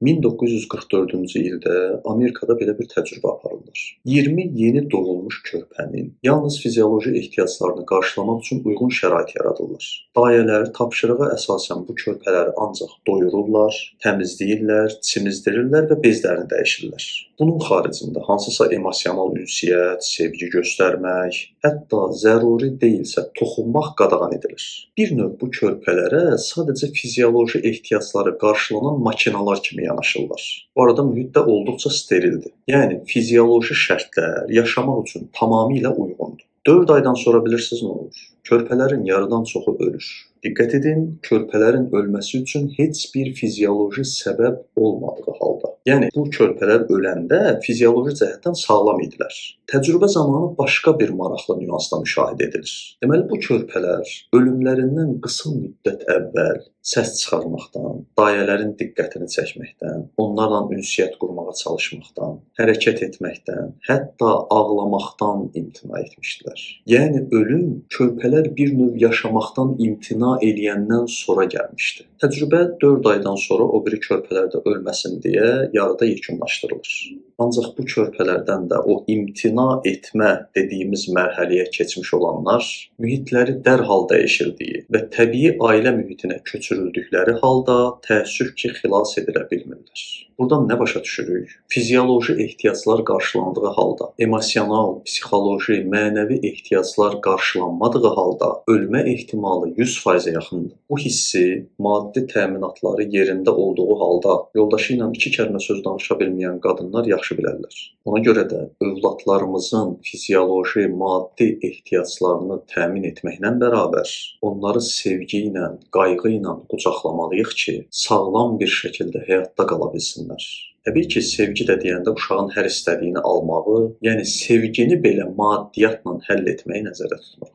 1944-cü ildə Amerikada belə bir təcrübə aparırlar. 20 yeni doğulmuş körpənin yalnız fizioloji ehtiyaclarını qarşılamaq üçün uyğun şərait yaradırlar. Dayələr tapşırığa əsasən bu körpələri ancaq doyururlar, təmizləyirlər, çimizdirirlər və bezlərini dəyişirlər. Bunun xaricində hansısa emosional ünsiyyət, sevgi göstərmək, hətta zəruri deyilsə toxunmaq qadağan edilir. Bir növ bu körpələrə sadəcə fizioloji ehtiyacları qarşılanan maşınlar kimi yanaşırlar. Bu arada mühit də olduqca sterildir. Yəni fizioloji şərtlər yaşamaq üçün tamamilə uyğundur. 4 aydan sonra bilirsiniz nə olur? Körpələrin yarıdan çoxu ölür. Diqqət edin, körpələrin ölməsi üçün heç bir fizioloji səbəb olmadığı halda. Yəni bu körpələr öləndə fizioloji cəhətdən sağlam idilər. Təcrübə zamanı başqa bir maraqlı nüansda müşahidə edilir. Deməli bu körpələr ölümlərindən qısa müddət əvvəl səs çıxarmaqdan, dayələrin diqqətini çəkməkdən, onlarla ünsiyyət qurmağa çalışmaqdan, hərəkət etməkdən, hətta ağlamaqdan imtina etmişdilər. Yəni ölüm körpələr bir növ yaşamaqdan imtina eləyəndən sonra gəlmişdi. Təcrübə 4 aydan sonra o biri körpələr də ölməsin deyə yarıda yekunlaşdırılır. Ancaq bu körpələrdən də o imtina etmə dediyimiz mərhələyə keçmiş olanlar mühitləri dərhal dəyişildiyi və təbii ailə mühitinə köçürüldükləri halda təəssüf ki, xilas edilə bilmirlər. Buradan nə başa düşürük? Fizioloji ehtiyaclar qarşılandığı halda, emosional, psixoloji, mənəvi ehtiyaclar qarşılanmadığı halda ölmə ehtimalı 100%-ə yaxındır. Bu hissi maddi təminatları yerində olduğu halda yoldaşı ilə 2 kəlmə söz danışa bilməyən qadınlar yaxşı bilərlər. Ona görə də övladlarımızın fizioloji, maddi ehtiyaclarını təmin etməklə bərabər onları sevgi ilə, qayğı ilə qucaqlamalıyıq ki, sağlam bir şəkildə həyatda qala bilsinlər. Təbii ki, sevgi də deyəndə uşağın hər istədiyini almağı, yəni sevgini belə maddiyyatla həll etməyi nəzərdə tutmaq.